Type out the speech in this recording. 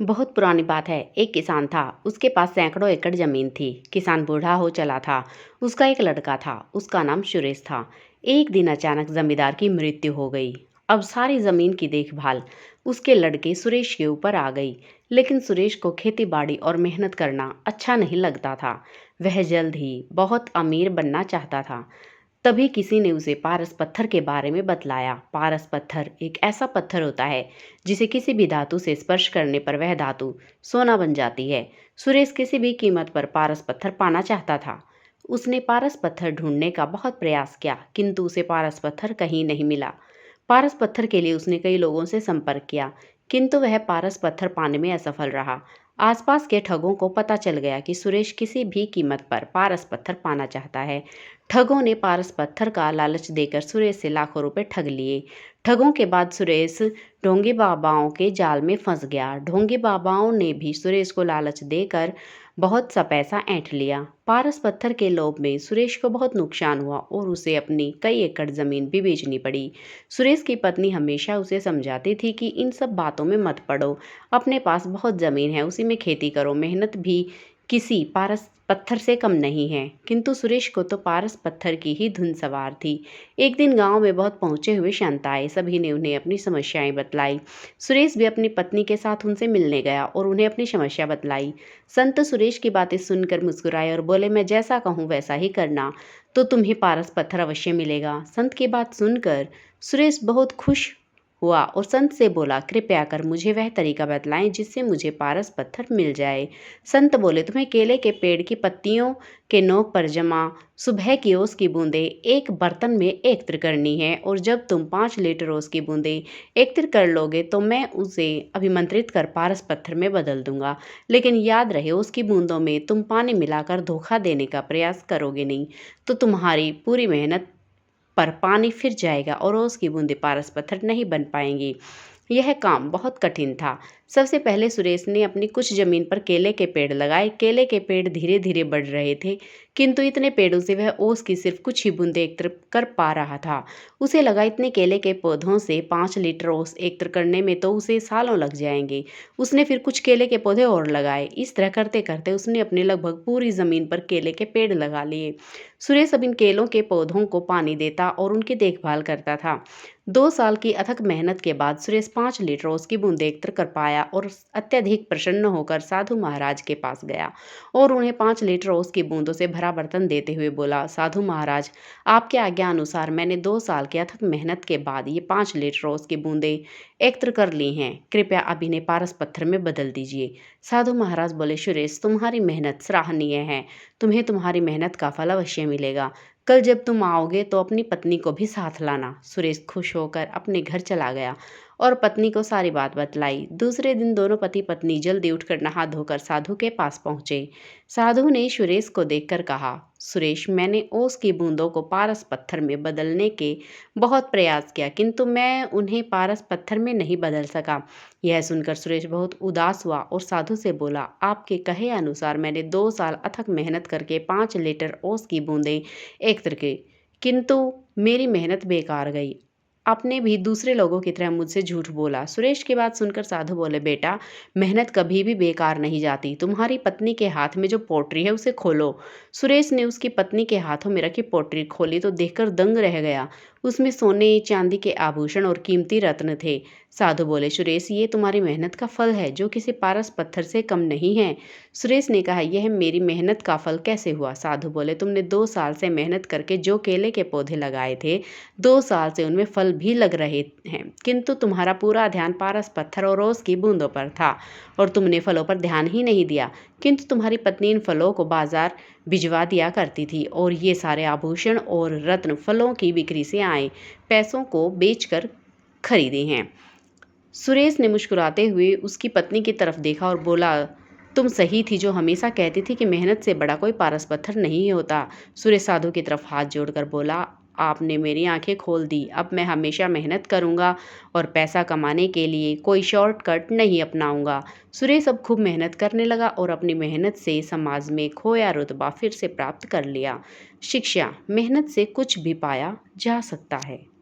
बहुत पुरानी बात है। एक किसान था। उसके पास सैकड़ों एकड़ जमीन थी। किसान बूढ़ा हो चला था। उसका एक लड़का था। उसका नाम सुरेश था। एक दिन अचानक जमींदार की मृत्यु हो गई। अब सारी जमीन की देखभाल उसके लड़के सुरेश के ऊपर आ गई। लेकिन सुरेश को खेती बाड़ी और मेहनत करना अच्छा नहीं लगता था। वह जल्द ही बहुत अमीर बनना चाहता था। तभी किसी ने उसे पारस पत्थर के बारे में बतलाया। पारस पत्थर एक ऐसा पत्थर होता है जिसे किसी भी धातु से स्पर्श करने पर वह धातु सोना बन जाती है। सुरेश किसी भी कीमत पर पारस पत्थर पाना चाहता था। उसने पारस पत्थर ढूंढने का बहुत प्रयास किया, किंतु उसे पारस पत्थर कहीं नहीं मिला। पारस पत्थर के लिए उसने कई लोगों से संपर्क किया, किंतु वह पारस पत्थर पाने में असफल रहा। आसपास के ठगों को पता चल गया कि सुरेश किसी भी कीमत पर पारस पत्थर पाना चाहता है। ठगों ने पारस पत्थर का लालच देकर सुरेश से लाखों रुपए ठग लिए। ठगों के बाद सुरेश ढोंगी बाबाओं के जाल में फंस गया। ढोंगी बाबाओं ने भी सुरेश को लालच देकर बहुत सा पैसा ऐंठ लिया। पारस पत्थर के लोभ में सुरेश को बहुत नुकसान हुआ और उसे अपनी कई एकड़ जमीन भी बेचनी पड़ी। सुरेश की पत्नी हमेशा उसे समझाती थी कि इन सब बातों में मत पड़ो, अपने पास बहुत जमीन है, उसी में खेती करो, मेहनत भी किसी पारस पत्थर से कम नहीं है। किंतु सुरेश को तो पारस पत्थर की ही धुन सवार थी। एक दिन गांव में बहुत पहुंचे हुए संत आए। सभी ने उन्हें अपनी समस्याएं बतलाई। सुरेश भी अपनी पत्नी के साथ उनसे मिलने गया और उन्हें अपनी समस्या बतलाई। संत सुरेश की बातें सुनकर मुस्कुराए और बोले, मैं जैसा कहूँ वैसा ही करना, तो तुम्हें पारस पत्थर अवश्य मिलेगा। संत की बात सुनकर सुरेश बहुत खुश हुआ और संत से बोला, कृपया कर मुझे वह तरीका बतलाएं जिससे मुझे पारस पत्थर मिल जाए। संत बोले, तुम्हें केले के पेड़ की पत्तियों के नोक पर जमा सुबह की ओस की बूंदें एक बर्तन में एकत्र करनी है, और जब तुम 5 लीटर ओस की बूंदें एकत्र कर लोगे तो मैं उसे अभिमंत्रित कर पारस पत्थर में बदल दूंगा। लेकिन याद रहे, उसकी बूंदों में तुम पानी मिलाकर धोखा देने का प्रयास करोगे नहीं, तो तुम्हारी पूरी मेहनत पर पानी फिर जाएगा और ओस की बूंदें पारस पत्थर नहीं बन पाएंगी। यह काम बहुत कठिन था। सबसे पहले सुरेश ने अपनी कुछ जमीन पर केले के पेड़ लगाए। केले के पेड़ धीरे धीरे बढ़ रहे थे, किंतु इतने पेड़ों से वह ओस की सिर्फ कुछ ही बूंदें एकत्र कर पा रहा था। उसे लगा, इतने केले के पौधों से 5 लीटर ओस एकत्र करने में तो उसे सालों लग जाएंगे। उसने फिर कुछ केले के पौधे और लगाए। इस तरह करते करते उसने अपनी लगभग पूरी जमीन पर केले के पेड़ लगा लिए। सुरेश अब इन केलों के पौधों को पानी देता और उनकी देखभाल करता था। 2 साल की अथक मेहनत के बाद सुरेश 5 लीटर ओस की बूंदें एकत्र कर पाया और अत्यधिक प्रसन्न होकर साधु महाराज के पास गया और उन्हें 5 लीटर ओस की बूंदों से भरा बर्तन देते हुए बोला, साधु महाराज, आपके आज्ञा अनुसार मैंने 2 साल की अथक मेहनत के बाद ये 5 लीटर ओस की बूंदें एकत्र कर ली हैं। कृपया अब इन्हें पारस पत्थर में बदल दीजिए। साधु महाराज बोले, सुरेश, तुम्हारी मेहनत सराहनीय है। तुम्हें तुम्हारी मेहनत का फल अवश्य मिलेगा। कल जब तुम आओगे तो अपनी पत्नी को भी साथ लाना। सुरेश खुश होकर अपने घर चला गया और पत्नी को सारी बात बतलाई। दूसरे दिन दोनों पति पत्नी जल्दी उठकर नहा धोकर साधु के पास पहुंचे। साधु ने सुरेश को देखकर कहा, सुरेश, मैंने ओस की बूंदों को पारस पत्थर में बदलने के बहुत प्रयास किया, किंतु मैं उन्हें पारस पत्थर में नहीं बदल सका। यह सुनकर सुरेश बहुत उदास हुआ और साधु से बोला, आपके कहे अनुसार मैंने 2 साल अथक मेहनत करके 5 लीटर ओस की बूंदें एकत्र की, किंतु मेरी मेहनत बेकार गई। आपने भी दूसरे लोगों की तरह मुझसे झूठ बोला। सुरेश की बात सुनकर साधु बोले, बेटा, मेहनत कभी भी बेकार नहीं जाती। तुम्हारी पत्नी के हाथ में जो पोटरी है उसे खोलो। सुरेश ने उसकी पत्नी के हाथों में रखी पोटरी खोली तो देखकर दंग रह गया। उसमें सोने चांदी के आभूषण और कीमती रत्न थे। साधु बोले, सुरेश, ये तुम्हारी मेहनत का फल है जो किसी पारस पत्थर से कम नहीं है। सुरेश ने कहा, यह मेरी मेहनत का फल कैसे हुआ? साधु बोले, तुमने 2 साल से मेहनत करके जो केले के पौधे लगाए थे, 2 साल से उनमें फल भी लग रहे हैं, किंतु तुम्हारा पूरा ध्यान पारस पत्थर और ओस की बूंदों पर था और तुमने फलों पर ध्यान ही नहीं दिया। किंतु तुम्हारी पत्नी इन फलों को बाजार भिजवा दिया करती थी और ये सारे आभूषण और रत्न फलों की बिक्री से आए पैसों को बेचकर खरीदे हैं। सुरेश ने मुस्कुराते हुए उसकी पत्नी की तरफ देखा और बोला, तुम सही थी जो हमेशा कहती थी कि मेहनत से बड़ा कोई पारस पत्थर नहीं होता। सुरेश साधु की तरफ हाथ जोड़कर बोला, आपने मेरी आंखें खोल दी। अब मैं हमेशा मेहनत करूंगा और पैसा कमाने के लिए कोई शॉर्टकट नहीं अपनाऊंगा। सुरेश अब खूब मेहनत करने लगा और अपनी मेहनत से समाज में खोया रुतबा फिर से प्राप्त कर लिया। शिक्षा, मेहनत से कुछ भी पाया जा सकता है।